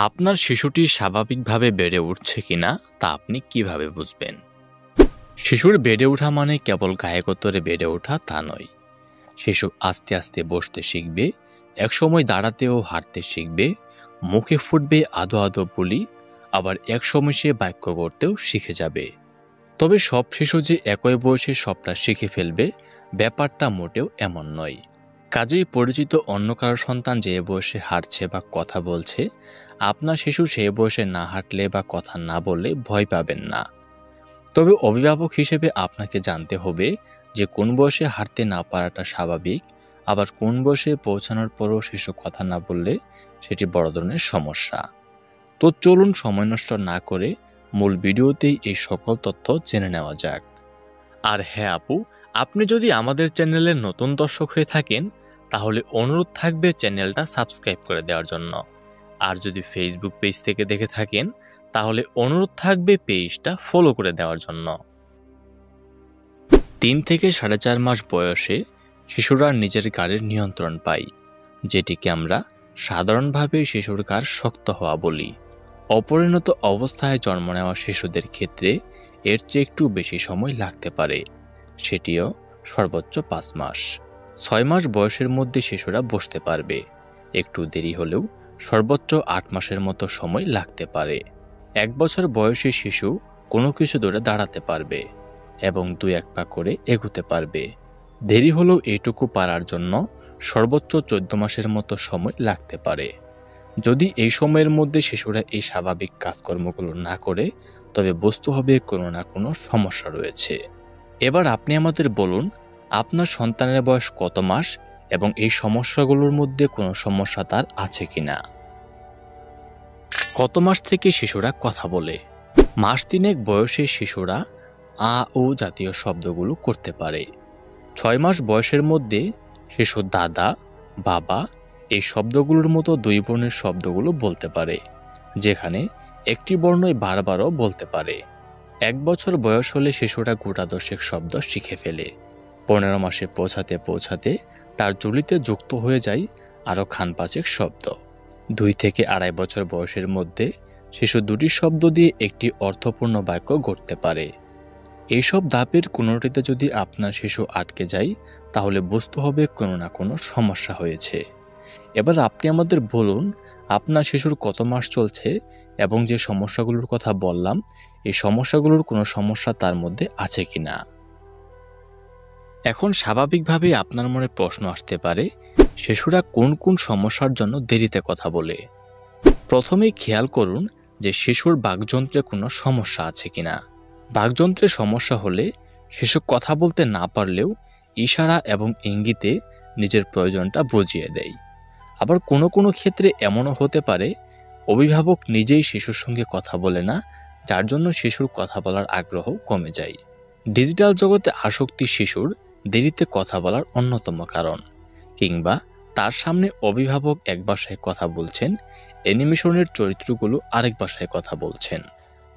আপনার শিশুটি স্বাভাবিকভাবে বেড়ে উঠছে কিনা তা আপনি কিভাবে বুঝবেন? শিশুর বেড়ে ওঠা মানে কেবল গায়ে গতরে বেড়ে ওঠা তা নয়। শিশু আস্তে আস্তে বসতে শিখবে, একসময় দাঁড়াতে ও হাঁটতে শিখবে, মুখে ফুটবে আদো আদো বলি, আবার একসময় সে বাক্য করতেও শিখে যাবে। তবে সব শিশু যে একই বয়সে সবটা শিখে ফেলবে, ব্যাপারটা মোটেও এমন নয়। কাজেই পরিচিত অন্য কারো সন্তান যে বয়সে হাঁটছে বা কথা বলছে, আপনার শিশু সেই বয়সে না হাঁটলে বা কথা না বললে ভয় পাবেন না। তবে অভিভাবক হিসেবে আপনাকে জানতে হবে যে কোন বয়সে হাঁটতে না পারাটা স্বাভাবিক, আবার কোন বয়সে পৌঁছানোর পরও শিশু কথা না বললে সেটি বড় ধরনের সমস্যা। তো চলুন সময় নষ্ট না করে মূল ভিডিওতেই এই সকল তথ্য জেনে নেওয়া যাক। আর হ্যাঁ আপু, আপনি যদি আমাদের চ্যানেলের নতুন দর্শক হয়ে থাকেন তাহলে অনুরোধ থাকবে চ্যানেলটা সাবস্ক্রাইব করে দেওয়ার জন্য। আর যদি ফেসবুক পেজ থেকে দেখে থাকেন তাহলে অনুরোধ থাকবে পেজটা ফলো করে দেওয়ার জন্য। 3 থেকে 4.5 মাস বয়সে শিশুরা নিজের গাড়ির নিয়ন্ত্রণ পায়, যেটিকে আমরা সাধারণভাবে শিশুর গাড় শক্ত হওয়া বলি। অপরিণত অবস্থায় জন্ম নেওয়া শিশুদের ক্ষেত্রে এর চেয়ে একটু বেশি সময় লাগতে পারে, সেটিও সর্বোচ্চ 5 মাস। 6 মাস বয়সের মধ্যে শিশুরা বসতে পারবে, একটু দেরি হলেও সর্বোচ্চ 8 মাসের মতো সময় লাগতে পারে। 1 বছর বয়সী শিশু কোনো কিছু ধরে দাঁড়াতে পারবে এবং 2-1 পা করে এগুতে পারবে। দেরি হলেও এইটুকু পারার জন্য সর্বোচ্চ 14 মাসের মতো সময় লাগতে পারে। যদি এই সময়ের মধ্যে শিশুরা এই স্বাভাবিক কাজকর্মগুলো না করে, তবে বুঝতে হবে কোনো না কোনো সমস্যা রয়েছে। এবার আপনি আমাদের বলুন, আপনার সন্তানের বয়স কত মাস এবং এই সমস্যাগুলোর মধ্যে কোনো সমস্যা তার আছে কিনা। কত মাস থেকে শিশুরা কথা বলে? মাস 3 বয়সে শিশুরা আ ও জাতীয় শব্দগুলো করতে পারে। 6 মাস বয়সের মধ্যে শিশু দাদা, বাবা এই শব্দগুলোর মতো 2 বর্ণের শব্দগুলো বলতে পারে, যেখানে একটি বর্ণই বারবারও বলতে পারে। 1 বছর বয়স হলে শিশুরা গোটা 10 শব্দ শিখে ফেলে। 15 মাসে পৌঁছাতে পৌঁছাতে তার জুলিতে যুক্ত হয়ে যায় আরও খান 5 শব্দ। 2 থেকে 2.5 বছর বয়সের মধ্যে শিশু 2টি শব্দ দিয়ে একটি অর্থপূর্ণ বাক্য গড়তে পারে। এইসব ধাপের কোনোটিতে যদি আপনার শিশু আটকে যায় তাহলে বুঝতে হবে কোনো না কোনো সমস্যা হয়েছে। এবার আপনি আমাদের বলুন, আপনার শিশুর কত মাস চলছে এবং যে সমস্যাগুলোর কথা বললাম এই সমস্যাগুলোর কোনো সমস্যা তার মধ্যে আছে কিনা। এখন স্বাভাবিকভাবেই আপনার মনে প্রশ্ন আসতে পারে, শিশুরা কোন কোন সমস্যার জন্য দেরিতে কথা বলে। প্রথমেই খেয়াল করুন যে শিশুর বাকযন্ত্রে কোনো সমস্যা আছে কিনা। বাকযন্ত্রের সমস্যা হলে শিশু কথা বলতে না পারলেও ইশারা এবং ইঙ্গিতে নিজের প্রয়োজনটা বুঝিয়ে দেয়। আবার কোনো কোনো ক্ষেত্রে এমনও হতে পারে অভিভাবক নিজেই শিশুর সঙ্গে কথা বলে না, যার জন্য শিশুর কথা বলার আগ্রহ কমে যায়। ডিজিটাল জগতে আসক্তি শিশুর দেরিতে কথা বলার অন্যতম কারণ। কিংবা তার সামনে অভিভাবক এক ভাষায় কথা বলছেন, অ্যানিমেশনের চরিত্রগুলো আরেক ভাষায় কথা বলছেন,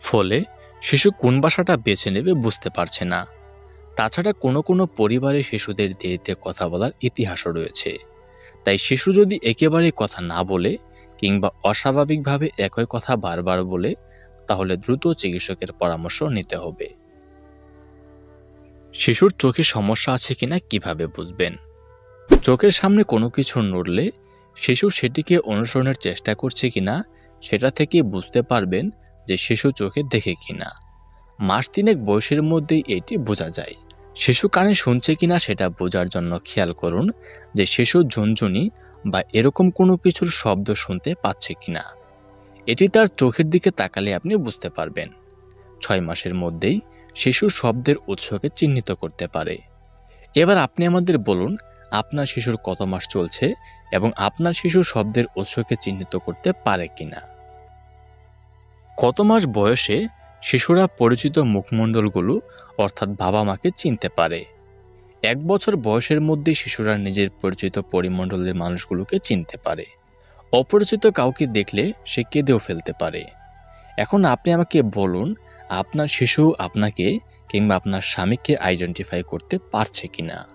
ফলে শিশু কোন ভাষাটা বেছে নেবে বুঝতে পারছে না। তাছাড়া কোনো কোনো পরিবারে শিশুদের দেরিতে কথা বলার ইতিহাসও রয়েছে। তাই শিশু যদি একেবারে কথা না বলে কিংবা অস্বাভাবিকভাবে একই কথা বারবার বলে, তাহলে দ্রুত চিকিৎসকের পরামর্শ নিতে হবে। শিশুর চোখে সমস্যা আছে কিনা কিভাবে বুঝবেন? চোখের সামনে কোনো কিছু নড়লে শিশু সেটিকে অনুসরণের চেষ্টা করছে কিনা সেটা থেকে বুঝতে পারবেন যে শিশু চোখে দেখে কিনা। মাস 3 বয়সের মধ্যেই এটি বোঝা যায়। শিশু কানে শুনছে কিনা সেটা বোঝার জন্য খেয়াল করুন যে শিশু ঝুনঝুনি বা এরকম কোনো কিছুর শব্দ শুনতে পাচ্ছে কিনা। এটি তার চোখের দিকে তাকালে আপনি বুঝতে পারবেন। 6 মাসের মধ্যেই শিশু শব্দের উৎসকে চিহ্নিত করতে পারে। এবার আপনি আমাদের বলুন, আপনার শিশুর কত মাস চলছে এবং আপনার শিশু শব্দের উৎসকে চিহ্নিত করতে পারে কিনা। কত মাস বয়সে শিশুরা পরিচিত মুখমণ্ডলগুলো অর্থাৎ বাবা মাকে চিনতে পারে? 1 বছর বয়সের মধ্যে শিশুরা নিজের পরিচিত পরিমণ্ডলের মানুষগুলোকে চিনতে পারে। অপরিচিত কাউকে দেখলে সে কেঁদেও ফেলতে পারে। এখন আপনি আমাকে বলুন, আপনার শিশু আপনাকে কিংবা আপনার স্বামীকে আইডেন্টিফাই করতে পারছে কিনা।